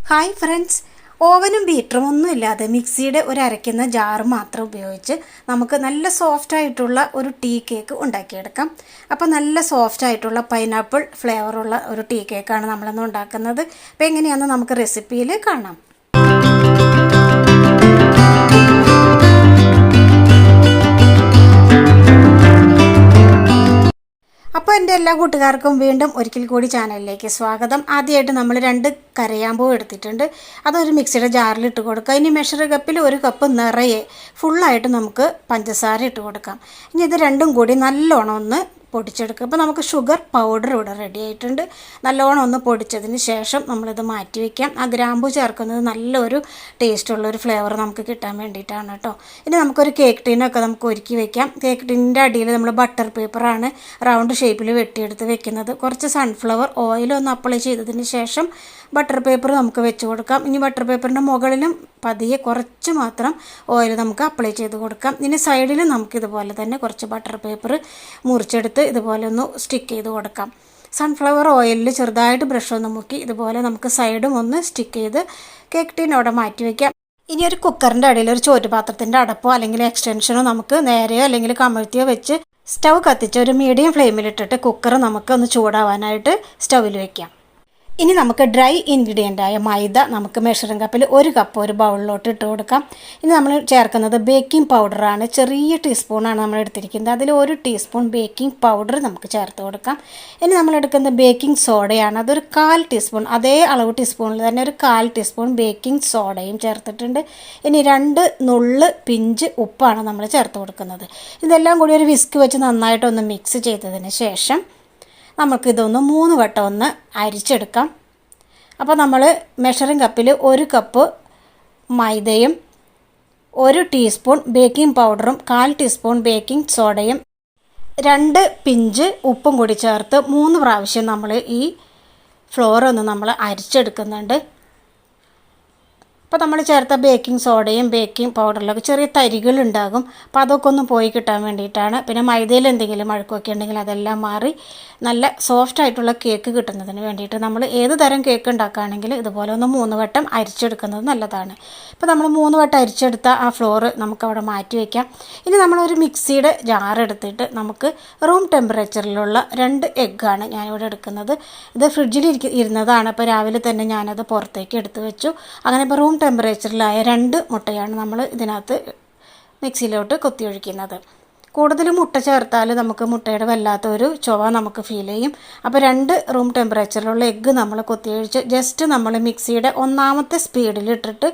Hi friends, ഓവനും ബീറ്ററും ഒന്നുമില്ലാതെ മിക്സിയുടെ ഒരു അരയ്ക്കുന്ന ജാർ മാത്രം ഉപയോഗിച്ച് നമുക്ക് നല്ല സോഫ്റ്റ് ആയിട്ടുള്ള ഒരു ടീ കേക്ക് ഉണ്ടാക്കിയെടുക്കാം. അപ്പോൾ നല്ല സോഫ്റ്റ് ആയിട്ടുള്ള പൈനാപ്പിൾ ഫ്ലേവറുള്ള ഒരു ടീ കേക്കാണ് നമ്മളിന്ന് ഉണ്ടാക്കുന്നത്. അപ്പോൾ എങ്ങനെയാണെന്ന് നമുക്ക് റെസിപ്പിയിൽ കാണാം. അപ്പോൾ എൻ്റെ എല്ലാ കൂട്ടുകാർക്കും വീണ്ടും ഒരിക്കൽ കൂടി ചാനലിലേക്ക് സ്വാഗതം. ആദ്യമായിട്ട് നമ്മൾ 2 കരയാമ്പൂ എടുത്തിട്ടുണ്ട്. അതൊരു മിക്സിയുടെ ജാറിൽ ഇട്ട് കൊടുക്കുക. ഇനി മെഷർ കപ്പിൽ 1 കപ്പ് നിറയെ ഫുള്ളായിട്ട് നമുക്ക് പഞ്ചസാര ഇട്ട് കൊടുക്കാം. ഇനി ഇത് രണ്ടും കൂടി നല്ലോണം ഒന്ന് പൊടിച്ചെടുക്കുക. അപ്പോൾ നമുക്ക് ഷുഗർ പൗഡർ ഇവിടെ റെഡി ആയിട്ടുണ്ട്. നല്ലോണം ഒന്ന് പൊടിച്ചതിന് ശേഷം നമ്മളിത് മാറ്റി വയ്ക്കാം. ആ ഗ്രാമ്പൂ ചേർക്കുന്നത് നല്ലൊരു ടേസ്റ്റുള്ളൊരു ഫ്ലേവർ നമുക്ക് കിട്ടാൻ വേണ്ടിയിട്ടാണ് കേട്ടോ. ഇനി നമുക്കൊരു കേക്ക് ടീനൊക്കെ നമുക്ക് ഒരുക്കി വയ്ക്കാം. കേക്ക് ടീനിൻ്റെ അടിയിൽ നമ്മൾ ബട്ടർ പേപ്പറാണ് റൗണ്ട് ഷേപ്പിൽ വെട്ടിയെടുത്ത് വെക്കുന്നത്. കുറച്ച് സൺഫ്ലവർ ഓയിലൊന്ന് അപ്ലൈ ചെയ്തതിന് ശേഷം ബട്ടർ പേപ്പർ നമുക്ക് വെച്ച് കൊടുക്കാം. ഇനി ബട്ടർ പേപ്പറിൻ്റെ മുകളിലും പതിയെ കുറച്ച് മാത്രം ഓയിൽ നമുക്ക് അപ്ലൈ ചെയ്ത് കൊടുക്കാം. ഇനി സൈഡിലും നമുക്കിതുപോലെ തന്നെ കുറച്ച് ബട്ടർ പേപ്പർ മുറിച്ചെടുത്ത് ഇതുപോലെ ഒന്ന് സ്റ്റിക്ക് ചെയ്ത് കൊടുക്കാം. സൺഫ്ലവർ ഓയിലിൽ ചെറുതായിട്ട് ബ്രഷ് ഒന്ന് മുക്കി ഇതുപോലെ നമുക്ക് സൈഡും ഒന്ന് സ്റ്റിക്ക് ചെയ്ത് കേക്ക് ടീനോടെ മാറ്റി വയ്ക്കാം. ഇനി ഒരു കുക്കറിൻ്റെ അടിയിൽ ഒരു ചോറ്റുപാത്രത്തിൻ്റെ അടപ്പോ അല്ലെങ്കിൽ എക്സ്റ്റൻഷനോ നമുക്ക് നേരെയോ അല്ലെങ്കിൽ കമഴ്ത്തിയോ വെച്ച് സ്റ്റൗ കത്തിച്ച് ഒരു മീഡിയം ഫ്ലെയിമിലിട്ടിട്ട് കുക്കർ നമുക്ക് ഒന്ന് ചൂടാവാനായിട്ട് സ്റ്റൗവിൽ വയ്ക്കാം. ഇനി നമുക്ക് ഡ്രൈ ഇൻഗ്രീഡിയൻ്റായ മൈദ നമുക്ക് മെഷറിംഗ് കപ്പിൽ 1 കപ്പ് ഒരു ബൗളിലോട്ട് ഇട്ട് കൊടുക്കാം. ഇനി നമ്മൾ ചേർക്കുന്നത് ബേക്കിംഗ് പൗഡറാണ്. ചെറിയ ടീസ്പൂണാണ് നമ്മൾ എടുത്തിരിക്കുന്നത്. അതിൽ 1 ടീസ്പൂൺ ബേക്കിംഗ് പൗഡർ നമുക്ക് ചേർത്ത് കൊടുക്കാം. ഇനി നമ്മൾ എടുക്കുന്നത് ബേക്കിംഗ് സോഡയാണ്. അതൊരു 1/4 ടീസ്പൂൺ, അതേ അളവ് ടീസ്പൂണിൽ തന്നെ ഒരു 1/4 ടീസ്പൂൺ ബേക്കിംഗ് സോഡയും ചേർത്തിട്ടുണ്ട്. ഇനി 2 നുള്ള് പിഞ്ച് ഉപ്പാണ് നമ്മൾ ചേർത്ത് കൊടുക്കുന്നത്. ഇതെല്ലാം കൂടി ഒരു വിസ്ക് വെച്ച് നന്നായിട്ടൊന്ന് മിക്സ് ചെയ്തതിന് ശേഷം നമുക്കിതൊന്ന് 3 വട്ടം ഒന്ന് അരിച്ചെടുക്കാം. അപ്പോൾ നമ്മൾ മെഷറിംഗ് കപ്പിൽ 1 കപ്പ് മൈദയും 1 ടീസ്പൂൺ ബേക്കിംഗ് പൗഡറും 1/4 ടീസ്പൂൺ ബേക്കിംഗ് സോഡയും 2 പിഞ്ച് ഉപ്പും കൂടി ചേർത്ത് 3 പ്രാവശ്യം നമ്മൾ ഈ ഫ്ലോർ ഒന്ന് നമ്മൾ അരിച്ചെടുക്കുന്നുണ്ട്. അപ്പോൾ നമ്മൾ ചേർത്ത ബേക്കിംഗ് സോഡയും ബേക്കിംഗ് പൗഡറിലൊക്കെ ചെറിയ തരികളുണ്ടാകും. അപ്പോൾ അതൊക്കെ ഒന്ന് പോയി കിട്ടാൻ വേണ്ടിയിട്ടാണ്. പിന്നെ മൈദയിൽ എന്തെങ്കിലും അഴുക്കൊക്കെ ഉണ്ടെങ്കിൽ അതെല്ലാം മാറി നല്ല സോഫ്റ്റ് ആയിട്ടുള്ള കേക്ക് കിട്ടുന്നതിന് വേണ്ടിയിട്ട് നമ്മൾ ഏത് തരം കേക്ക് ഉണ്ടാക്കുകയാണെങ്കിലും ഇതുപോലെ ഒന്ന് 3 വട്ടം അരിച്ചെടുക്കുന്നത് നല്ലതാണ്. ഇപ്പോൾ നമ്മൾ 3 വട്ടം അരിച്ചെടുത്ത ആ ഫ്ലോർ നമുക്കവിടെ മാറ്റി വയ്ക്കാം. ഇനി നമ്മളൊരു മിക്സിയുടെ ജാർ എടുത്തിട്ട് നമുക്ക് റൂം ടെമ്പറേച്ചറിലുള്ള 2 എഗ്ഗാണ് ഞാനിവിടെ എടുക്കുന്നത്. ഇത് ഫ്രിഡ്ജിൽ ഇരുന്നതാണ്. അപ്പോൾ രാവിലെ തന്നെ ഞാനത് പുറത്തേക്ക് എടുത്ത് വെച്ചു. അങ്ങനെ ഇപ്പോൾ റൂം ടെമ്പറേച്ചറിലായ 2 മുട്ടയാണ് നമ്മൾ ഇതിനകത്ത് മിക്സിയിലോട്ട് കൊത്തിയൊഴിക്കുന്നത്. കൂടുതൽ മുട്ട ചേർത്താൽ നമുക്ക് മുട്ടയുടെ വല്ലാത്തൊരു ചുവ നമുക്ക് ഫീൽ ചെയ്യും. അപ്പോൾ 2 റൂം ടെമ്പറേച്ചറിലുള്ള എഗ്ഗ് നമ്മൾ കൊത്തിയൊഴിച്ച് ജസ്റ്റ് നമ്മൾ മിക്സിയുടെ 1ാമത്തെ സ്പീഡിലിട്ടിട്ട്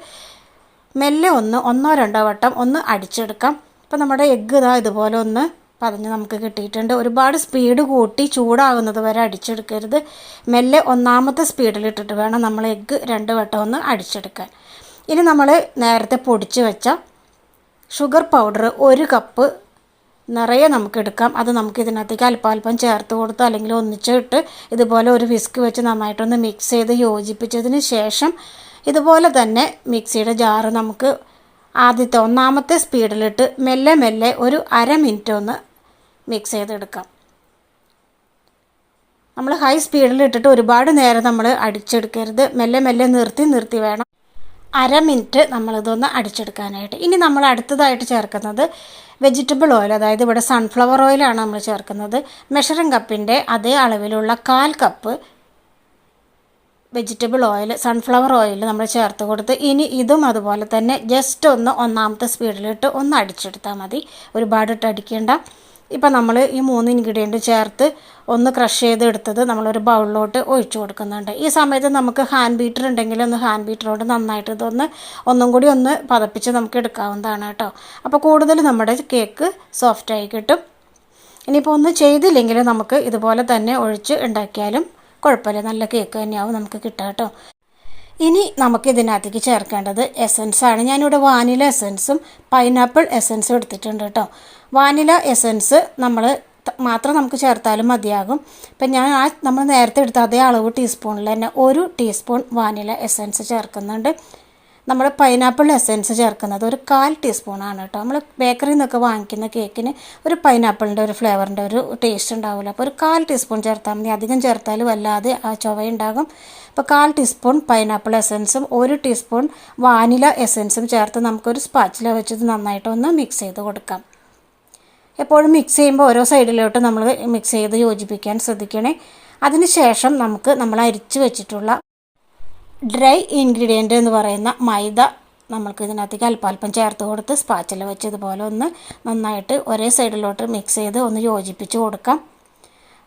മെല്ലെ ഒന്നോ രണ്ടോ വട്ടം ഒന്ന് അടിച്ചെടുക്കാം. അപ്പോൾ നമ്മുടെ എഗ്ഗ് ഇതുപോലെ ഒന്ന് പതഞ്ഞ് നമുക്ക് കിട്ടിയിട്ടുണ്ട്. ഒരുപാട് സ്പീഡ് കൂട്ടി ചൂടാകുന്നത് വരെ അടിച്ചെടുക്കരുത്. മെല്ലെ 1ാമത്തെ സ്പീഡിലിട്ടിട്ട് വേണം നമ്മൾ എഗ്ഗ് 2 വട്ടം ഒന്ന് അടിച്ചെടുക്കാൻ. ഇനി നമ്മൾ നേരത്തെ പൊടിച്ച് വെച്ച ഷുഗർ പൗഡർ 1 കപ്പ് നിറയെ നമുക്ക് എടുക്കാം. അത് നമുക്ക് ഇതിനകത്തേക്ക് അല്പാൽപ്പം ചേർത്ത് കൊടുത്ത് അല്ലെങ്കിൽ ഒന്നിച്ചിട്ട് ഇതുപോലെ ഒരു വിസ്ക് വെച്ച് നന്നായിട്ടൊന്ന് മിക്സ് ചെയ്ത് യോജിപ്പിച്ചതിന് ശേഷം ഇതുപോലെ തന്നെ മിക്സിയുടെ ജാറ് നമുക്ക് ആദ്യത്തെ 1ാമത്തെ സ്പീഡിലിട്ട് മെല്ലെ ഒരു 1/2 മിനിറ്റ് ഒന്ന് മിക്സ് ചെയ്തെടുക്കാം. നമ്മൾ ഹൈ സ്പീഡിലിട്ടിട്ട് ഒരുപാട് നേരം നമ്മൾ അടിച്ചെടുക്കരുത്. മെല്ലെ നിർത്തി വേണം 1/2 മിനിറ്റ് നമ്മളിതൊന്ന് അടിച്ചെടുക്കാനായിട്ട്. ഇനി നമ്മൾ അടുത്തതായിട്ട് ചേർക്കുന്നത് വെജിറ്റബിൾ ഓയിൽ, അതായത് ഇവിടെ സൺഫ്ലവർ ഓയിലാണ് നമ്മൾ ചേർക്കുന്നത്. മെഷറിംഗ് കപ്പിൻ്റെ അതേ അളവിലുള്ള 1/4 cup vegetable oil, sunflower oil നമ്മൾ ചേർത്ത് കൊടുത്ത് ഇനി ഇതും അതുപോലെ തന്നെ ജസ്റ്റ് ഒന്ന് 1ാമത്തെ സ്പീഡിലിട്ട് ഒന്ന് അടിച്ചെടുത്താൽ മതി. ഒരുപാട് ഇട്ട് അടിക്കേണ്ട. ഇപ്പം നമ്മൾ ഈ 3 ഇൻഗ്രീഡിയൻറ്റ് ചേർത്ത് ഒന്ന് ക്രഷ് ചെയ്തെടുത്തത് നമ്മളൊരു ബൗളിലോട്ട് ഒഴിച്ചു കൊടുക്കുന്നുണ്ട്. ഈ സമയത്ത് നമുക്ക് ഹാൻഡ് ബീറ്റർ ഉണ്ടെങ്കിൽ ഒന്ന് ഹാൻഡ് ബീറ്ററോട് നന്നായിട്ട് ഒന്നും കൂടി ഒന്ന് പതപ്പിച്ച് നമുക്ക് എടുക്കാവുന്നതാണ് കേട്ടോ. അപ്പോൾ കൂടുതൽ നമ്മുടെ കേക്ക് സോഫ്റ്റായി കിട്ടും. ഇനിയിപ്പോൾ ഒന്നും ചെയ്തില്ലെങ്കിൽ നമുക്ക് ഇതുപോലെ തന്നെ ഒഴിച്ച് ഉണ്ടാക്കിയാലും കുഴപ്പമില്ല, നല്ല കേക്ക് തന്നെയാവും നമുക്ക് കിട്ടുക കേട്ടോ. ഇനി നമുക്ക് ഇതിനകത്തേക്ക് ചേർക്കേണ്ടത് എസൻസാണ്. ഞാനിവിടെ വാനില എസൻസും പൈനാപ്പിൾ എസൻസും എടുത്തിട്ടുണ്ട് കേട്ടോ. വാനില എസൻസ് മാത്രം നമുക്ക് ചേർത്താലും മതിയാകും. ഇപ്പം ഞാൻ നമ്മൾ നേരത്തെ എടുത്ത അതേ അളവ് ടീസ്പൂണിൽ തന്നെ 1 ടീസ്പൂൺ വാനില എസൻസ് ചേർക്കുന്നുണ്ട്. നമ്മൾ പൈനാപ്പിൾ എസെൻസ് ചേർക്കുന്നത് ഒരു 1/4 ടീസ്പൂണാണ് കേട്ടോ. നമ്മൾ ബേക്കറിയിൽ നിന്നൊക്കെ വാങ്ങിക്കുന്ന കേക്കിന് ഒരു പൈനാപ്പിളിൻ്റെ ഒരു ഫ്ലേവറിൻ്റെ ഒരു ടേസ്റ്റ് ഉണ്ടാവില്ല. അപ്പോൾ ഒരു 1/4 ടീസ്പൂൺ ചേർത്താൽ മതി. അധികം ചേർത്താൽ വല്ലാതെ ആ ചുവയുണ്ടാകും. അപ്പോൾ 1/4 ടീസ്പൂൺ പൈനാപ്പിൾ എസെൻസും 1 ടീസ്പൂൺ വാനില എസെൻസും ചേർത്ത് നമുക്കൊരു സ്പാച്ചില വെച്ചത് നന്നായിട്ടൊന്ന് മിക്സ് ചെയ്ത് കൊടുക്കാം. എപ്പോഴും മിക്സ് ചെയ്യുമ്പോൾ ഓരോ സൈഡിലോട്ട് നമ്മൾ മിക്സ് ചെയ്ത് യോജിപ്പിക്കാൻ ശ്രദ്ധിക്കണേ. അതിനുശേഷം നമ്മൾ അരിച്ച് വെച്ചിട്ടുള്ള ഡ്രൈ ഇൻഗ്രീഡിയൻ്റ് എന്ന് പറയുന്ന മൈദ നമ്മൾക്ക് ഇതിനകത്തേക്ക് അല്പം ചേർത്ത് കൊടുത്ത് സ്പാച്ചില വെച്ച് ഇതുപോലെ ഒന്ന് നന്നായിട്ട് ഒരേ സൈഡിലോട്ട് മിക്സ് ചെയ്ത് ഒന്ന് യോജിപ്പിച്ച് കൊടുക്കാം.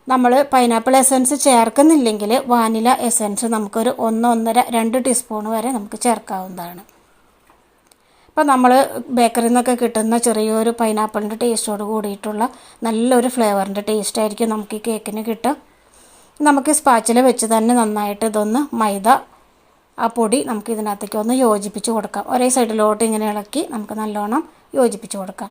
നമ്മൾ പൈനാപ്പിൾ എസെൻസ് ചേർക്കുന്നില്ലെങ്കിൽ വാനില എസെൻസ് നമുക്കൊരു 1-1.5-2 ടീസ്പൂൺ വരെ നമുക്ക് ചേർക്കാവുന്നതാണ്. അപ്പോൾ നമ്മൾ ബേക്കറിയിൽ നിന്നൊക്കെ കിട്ടുന്ന ചെറിയൊരു പൈനാപ്പിളിൻ്റെ ടേസ്റ്റോട് കൂടിയിട്ടുള്ള നല്ലൊരു ഫ്ലേവറിൻ്റെ ടേസ്റ്റ് ആയിരിക്കും നമുക്ക് ഈ കേക്കിന് കിട്ടുക. നമുക്ക് സ്പാച്ചില വെച്ച് തന്നെ നന്നായിട്ട് ഇതൊന്ന് മൈദ ആ പൊടി നമുക്ക് ഇതിനകത്തേക്ക് ഒന്ന് യോജിപ്പിച്ച് കൊടുക്കാം. ഒരേ സൈഡിലോട്ട് ഇങ്ങനെ ഇളക്കി നമുക്ക് നല്ലോണം യോജിപ്പിച്ച് കൊടുക്കാം.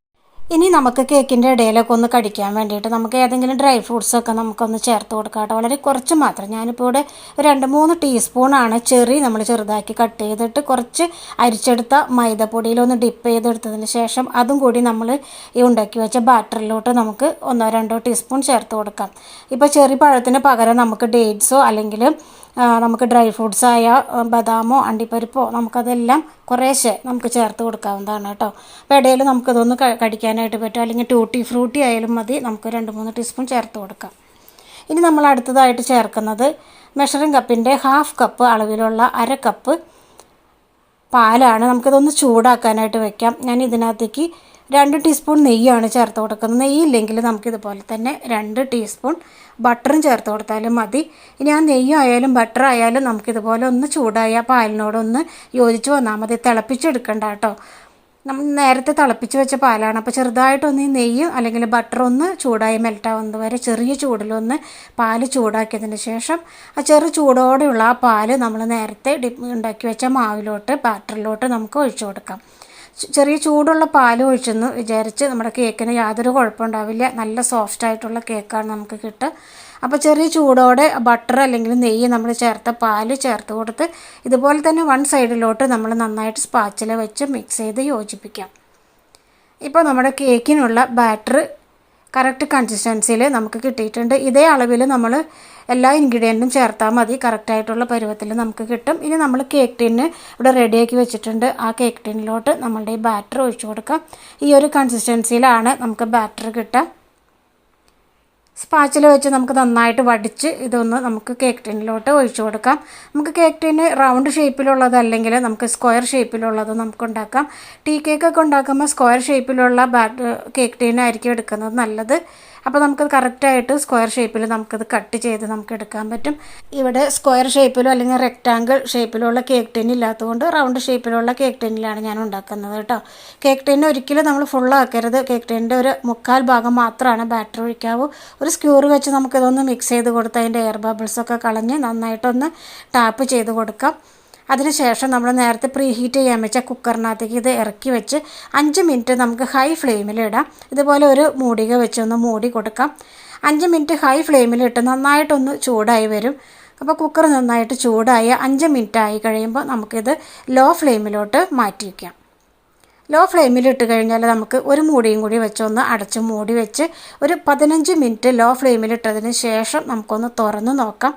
ഇനി നമുക്ക് കേക്കിൻ്റെ ഇടയിലൊക്കെ ഒന്ന് കടിക്കാൻ വേണ്ടിയിട്ട് നമുക്ക് ഏതെങ്കിലും ഡ്രൈ ഫ്രൂട്ട്സൊക്കെ നമുക്കൊന്ന് ചേർത്ത് കൊടുക്കാം കേട്ടോ. വളരെ കുറച്ച് മാത്രം. ഞാനിപ്പോൾ ഇവിടെ 2-3 ടീസ്പൂണാണ് ചെറി നമ്മൾ ചെറുതാക്കി കട്ട് ചെയ്തിട്ട് കുറച്ച് അരിച്ചെടുത്ത മൈദപ്പൊടിയിലൊന്ന് ഡിപ്പ് ചെയ്തെടുത്തതിന് ശേഷം അതും കൂടി നമ്മൾ ഈ ഉണ്ടാക്കി വെച്ച ബാറ്ററിലോട്ട് നമുക്ക് 1-2 ടീസ്പൂൺ ചേർത്ത് കൊടുക്കാം. ഇപ്പോൾ ചെറി പഴത്തിന് പകരം നമുക്ക് ഡേറ്റ്സോ അല്ലെങ്കിൽ നമുക്ക് ഡ്രൈ ഫ്രൂട്ട്സായ ബദാമോ അണ്ടിപ്പരിപ്പോ നമുക്കതെല്ലാം കുറേശ്ശെ നമുക്ക് ചേർത്ത് കൊടുക്കാവുന്നതാണ് കേട്ടോ. അപ്പോൾ ഇടയിൽ നമുക്കതൊന്ന് കടിക്കാനായിട്ട് പറ്റും. അല്ലെങ്കിൽ ടൂട്ടി ഫ്രൂട്ടി ആയാലും മതി. നമുക്ക് 2-3 ടീസ്പൂൺ ചേർത്ത് കൊടുക്കാം. ഇനി നമ്മൾ അടുത്തതായിട്ട് ചേർക്കുന്നത് മെഷറിംഗ് കപ്പിൻ്റെ 1/2 കപ്പ് അളവിലുള്ള 1/2 കപ്പ് പാലാണ്. നമുക്കിതൊന്ന് ചൂടാക്കാനായിട്ട് വെക്കാം. ഞാൻ ഇതിനകത്തേക്ക് 2 ടീസ്പൂൺ നെയ്യാണ് ചേർത്ത് കൊടുക്കുന്നത്. നെയ്യില്ലെങ്കിൽ നമുക്കിതുപോലെ തന്നെ 2 ടീസ്പൂൺ ബട്ടറും ചേർത്ത് കൊടുത്താലും മതി. ഇനി ആ നെയ്യായാലും ബട്ടർ ആയാലും നമുക്കിതുപോലെ ഒന്ന് ചൂടായ പാലിനോടൊന്ന് യോജിച്ച് വന്നാൽ മതി. തിളപ്പിച്ചെടുക്കണ്ട കേട്ടോ. നമ്മൾ നേരത്തെ തിളപ്പിച്ച് വെച്ച പാലാണ്. അപ്പോൾ ചെറുതായിട്ടൊന്ന് ഈ നെയ്യ് അല്ലെങ്കിൽ ബട്ടർ ഒന്ന് ചൂടായി മെൽറ്റാവുന്നത് വരെ ചെറിയ ചൂടിലൊന്ന് പാല് ചൂടാക്കിയതിന് ശേഷം ആ ചെറു ചൂടോടെയുള്ള ആ പാല് നമ്മൾ നേരത്തെ ഉണ്ടാക്കി വെച്ച മാവിലോട്ട് ബാറ്ററിലോട്ട് നമുക്ക് ഒഴിച്ചു കൊടുക്കാം. ചെറിയ ചൂടുള്ള പാൽ ഒഴിച്ചെന്ന് വിചാരിച്ച് നമ്മുടെ കേക്കിന് യാതൊരു കുഴപ്പമുണ്ടാവില്ല. നല്ല സോഫ്റ്റായിട്ടുള്ള കേക്കാണ് നമുക്ക് കിട്ടുക. അപ്പോൾ ചെറിയ ചൂടോടെ ബട്ടർ അല്ലെങ്കിൽ നെയ്യ് നമ്മൾ ചേർത്ത പാല് ചേർത്ത് കൊടുത്ത് ഇതുപോലെ തന്നെ 1 സൈഡിലോട്ട് നമ്മൾ നന്നായിട്ട് സ്പാച്ചില വെച്ച് മിക്സ് ചെയ്ത് യോജിപ്പിക്കാം. ഇപ്പോൾ നമ്മുടെ കേക്കിനുള്ള ബാറ്റർ കറക്റ്റ് കൺസിസ്റ്റൻസിയിൽ നമുക്ക് കിട്ടിയിട്ടുണ്ട്. ഇതേ അളവിൽ നമ്മൾ എല്ലാ ഇൻഗ്രീഡിയൻറ്റും ചേർത്താൽ മതി. കറക്റ്റായിട്ടുള്ള പരുവത്തിൽ നമുക്ക് കിട്ടും. ഇനി നമ്മൾ കേക്ക് ടിന്ന് ഇവിടെ റെഡിയാക്കി വെച്ചിട്ടുണ്ട്. ആ കേക്ക് ടിന്നിലോട്ട് നമ്മളുടെ ഈ ബാറ്റർ ഒഴിച്ചു കൊടുക്കാം. ഈ ഒരു കൺസിസ്റ്റൻസിയിലാണ് നമുക്ക് ബാറ്റർ കിട്ടുക. സ്പാച്ചില വെച്ച് നമുക്ക് നന്നായിട്ട് വടിച്ച് ഇതൊന്ന് നമുക്ക് കേക്ക് ടിന്നിലോട്ട് ഒഴിച്ചു കൊടുക്കാം. നമുക്ക് കേക്ക് ടിന്ന് റൗണ്ട് ഷേപ്പിലുള്ളതല്ലെങ്കിൽ നമുക്ക് സ്ക്വയർ ഷേപ്പിലുള്ളത് നമുക്ക് ഉണ്ടാക്കാം. ടീ കേക്കൊക്കെ ഉണ്ടാക്കുമ്പോൾ സ്ക്വയർ ഷേപ്പിലുള്ള കേക്ക് ടിന്നായിരിക്കും എടുക്കുന്നത് നല്ലത്. അപ്പോൾ നമുക്കത് കറക്റ്റായിട്ട് സ്ക്വയർ ഷേപ്പിൽ നമുക്കത് കട്ട് ചെയ്ത് നമുക്ക് എടുക്കാൻ പറ്റും. ഇവിടെ സ്ക്വയർ ഷേപ്പിലോ അല്ലെങ്കിൽ റെക്റ്റാങ്കിൾ ഷേപ്പിലുള്ള കേക്ക് ടിൻ ഇല്ലാത്തതുകൊണ്ട് റൗണ്ട് ഷേപ്പിലുള്ള കേക്ക് ടിന്നിലാണ് ഞാൻ ഉണ്ടാക്കുന്നത് കേട്ടോ. കേക്ക് ടിന്ന് ഒരിക്കലും നമ്മൾ ഫുള്ളാക്കരുത്. കേക്ക് ടിന്നിൻ്റെ ഒരു 1/4 ഭാഗം മാത്രമാണ് ബാറ്റർ ഒഴിക്കാവൂ. ഒരു സ്ക്യൂർ വെച്ച് നമുക്കിതൊന്ന് മിക്സ് ചെയ്ത് കൊടുത്ത് അതിൻ്റെ എയർ ബബിൾസൊക്കെ കളഞ്ഞ് നന്നായിട്ടൊന്ന് ടാപ്പ് ചെയ്ത് കൊടുക്കാം. അതിനുശേഷം നമ്മൾ നേരത്തെ പ്രീ ഹീറ്റ് ചെയ്യാൻ വെച്ച കുക്കറിനകത്തേക്ക് ഇത് ഇറക്കി വെച്ച് 5 മിനിറ്റ് നമുക്ക് ഹൈ ഫ്ലെയിമിലിടാം. ഇതുപോലെ ഒരു മൂടിക വെച്ചൊന്ന് മൂടി കൊടുക്കാം. 5 മിനിറ്റ് ഹൈ ഫ്ലെയിമിലിട്ട് നന്നായിട്ടൊന്ന് ചൂടായി വരും. അപ്പോൾ കുക്കർ നന്നായിട്ട് ചൂടായി 5 മിനിറ്റ് ആയി കഴിയുമ്പോൾ നമുക്കിത് ലോ ഫ്ലെയിമിലോട്ട് മാറ്റി വയ്ക്കാം. ലോ ഫ്ലെയിമിലിട്ട് കഴിഞ്ഞാൽ നമുക്ക് ഒരു മൂടിയും കൂടി വെച്ചൊന്ന് അടച്ച് മൂടി വെച്ച് ഒരു 15 മിനിറ്റ് ലോ ഫ്ലെയിമിലിട്ടതിന് ശേഷം നമുക്കൊന്ന് തുറന്ന് നോക്കാം.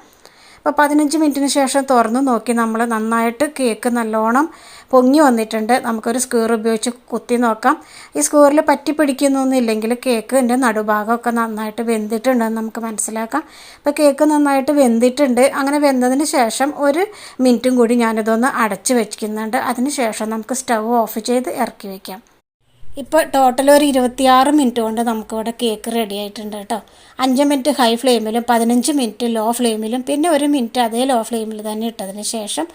അപ്പോൾ 15 മിനിറ്റിന് ശേഷം തുറന്ന് നോക്കി നമ്മൾ നന്നായിട്ട് കേക്ക് നല്ലോണം പൊങ്ങി വന്നിട്ടുണ്ട്. നമുക്കൊരു സ്ക്യൂർ ഉപയോഗിച്ച് കുത്തി നോക്കാം. ഈ സ്ക്യൂറിൽ പറ്റി പിടിക്കുന്നൊന്നുമില്ലെങ്കിൽ കേക്കിൻ്റെ നടുഭാഗമൊക്കെ നന്നായിട്ട് വെന്തിട്ടുണ്ടെന്ന് നമുക്ക് മനസ്സിലാക്കാം. അപ്പോൾ കേക്ക് നന്നായിട്ട് വെന്തിട്ടുണ്ട്. അങ്ങനെ വെന്തതിന് ശേഷം 1 മിനിറ്റും കൂടി ഞാനിതൊന്ന് അടച്ച് വെക്കുന്നുണ്ട്. അതിന് ശേഷം നമുക്ക് സ്റ്റവ് ഓഫ് ചെയ്ത് ഇറക്കി വയ്ക്കാം. ഇപ്പോൾ ടോട്ടൽ ഒരു 26 മിനിറ്റ് കൊണ്ട് നമുക്കിവിടെ കേക്ക് റെഡി ആയിട്ടുണ്ട് കേട്ടോ. 5 മിനിറ്റ് ഹൈ ഫ്ലെയിമിലും 15 മിനിറ്റ് ലോ ഫ്ലെയിമിലും പിന്നെ 1 മിനിറ്റ് അതേ ലോ ഫ്ലെയിമിൽ തന്നെ ഇട്ടതിന് ശേഷം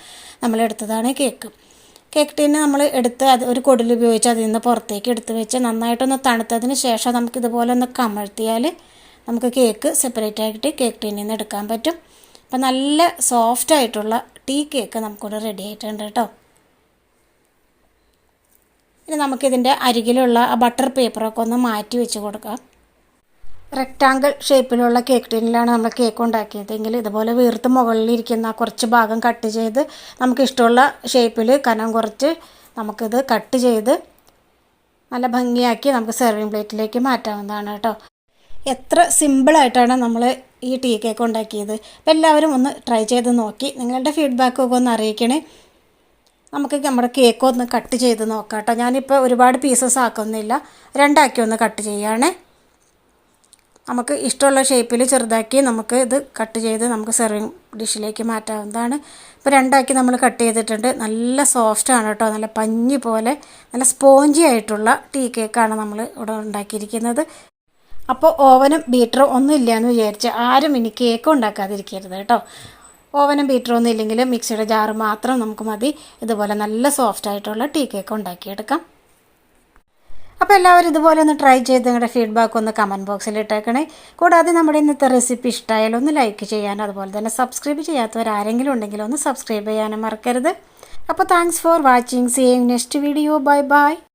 നമ്മളെടുത്തതാണ് കേക്ക്. കേക്ക് ടീന് നമ്മൾ എടുത്ത് അത് ഒരു കൊടിൽ ഉപയോഗിച്ച് അതിൽ നിന്ന് പുറത്തേക്ക് എടുത്ത് വെച്ച് നന്നായിട്ടൊന്ന് തണുത്തതിന് ശേഷം നമുക്കിതുപോലെ ഒന്ന് കമഴ്ത്തിയാൽ നമുക്ക് കേക്ക് സെപ്പറേറ്റ് ആയിട്ട് കേക്ക് ടീനിൽ നിന്ന് എടുക്കാൻ പറ്റും. അപ്പം നല്ല സോഫ്റ്റായിട്ടുള്ള ടീ കേക്ക് നമുക്കിവിടെ റെഡി ആയിട്ടുണ്ട് കേട്ടോ. ഇനി നമുക്കിതിൻ്റെ അരികിലുള്ള ആ ബട്ടർ പേപ്പറൊക്കെ ഒന്ന് മാറ്റി വെച്ച് കൊടുക്കാം. റെക്റ്റാങ്കിൾ ഷേപ്പിലുള്ള കേക്ക് ടിന്നിലാണ് നമ്മൾ കേക്ക് ഉണ്ടാക്കിയതെങ്കിൽ ഇതുപോലെ വീർത്ത് മുകളിലിരിക്കുന്ന കുറച്ച് ഭാഗം കട്ട് ചെയ്ത് നമുക്ക് ഇഷ്ടമുള്ള ഷേപ്പിൽ കനം കുറച്ച് നമുക്കിത് കട്ട് ചെയ്ത് നല്ല ഭംഗിയാക്കി നമുക്ക് സെർവിങ് പ്ലേറ്റിലേക്ക് മാറ്റാവുന്നതാണ് കേട്ടോ. എത്ര സിമ്പിളായിട്ടാണ് നമ്മൾ ഈ ടീ കേക്ക് ഉണ്ടാക്കിയത്. അപ്പോൾ എല്ലാവരും ഒന്ന് ട്രൈ ചെയ്ത് നോക്കി നിങ്ങളുടെ ഫീഡ്ബാക്കൊക്കെ ഒന്ന് അറിയിക്കണേ. നമുക്ക് നമ്മുടെ കേക്ക് ഒന്ന് കട്ട് ചെയ്ത് നോക്കാം കേട്ടോ. ഞാനിപ്പോൾ ഒരുപാട് പീസസ് ആക്കുന്നില്ല, രണ്ടാക്കി ഒന്ന് കട്ട് ചെയ്യുകയാണേ. നമുക്ക് ഇഷ്ടമുള്ള ഷേപ്പിൽ ചെറുതാക്കി നമുക്ക് ഇത് കട്ട് ചെയ്ത് നമുക്ക് സെർവിങ് ഡിഷിലേക്ക് മാറ്റാവുന്നതാണ്. ഇപ്പോൾ രണ്ടാക്കി നമ്മൾ കട്ട് ചെയ്തിട്ടുണ്ട്. നല്ല സോഫ്റ്റാണ് കേട്ടോ, നല്ല പഞ്ഞി പോലെ നല്ല സ്പോഞ്ചി ആയിട്ടുള്ള ടീ കേക്കാണ് നമ്മൾ ഇവിടെ ഉണ്ടാക്കിയിരിക്കുന്നത്. അപ്പോൾ ഓവനും ബീറ്ററും ഒന്നും ഇല്ലയെന്ന് വിചാരിച്ച് ആരും ഇനി കേക്ക് ഉണ്ടാക്കാതിരിക്കരുത് കേട്ടോ. ഓവനും ബീറ്ററും ഒന്നും ഇല്ലെങ്കിൽ മിക്സിയുടെ ജാറ് മാത്രം നമുക്ക് മതി. ഇതുപോലെ നല്ല സോഫ്റ്റായിട്ടുള്ള ടീ കേക്ക് ഉണ്ടാക്കിയെടുക്കാം. അപ്പോൾ എല്ലാവരും ഇതുപോലെ ഒന്ന് ട്രൈ ചെയ്ത് നിങ്ങളുടെ ഫീഡ്ബാക്ക് ഒന്ന് കമൻറ്റ് ബോക്സിൽ ഇട്ടേക്കണേ. കൂടാതെ നമ്മുടെ ഇന്നത്തെ റെസിപ്പി ഇഷ്ടമായാലും ഒന്ന് ലൈക്ക് ചെയ്യാനും അതുപോലെ തന്നെ സബ്സ്ക്രൈബ് ചെയ്യാത്തവരാരെങ്കിലും ഉണ്ടെങ്കിൽ ഒന്ന് സബ്സ്ക്രൈബ് ചെയ്യാനും മറക്കരുത്. അപ്പോൾ thanks for watching. See you next video. Bye by.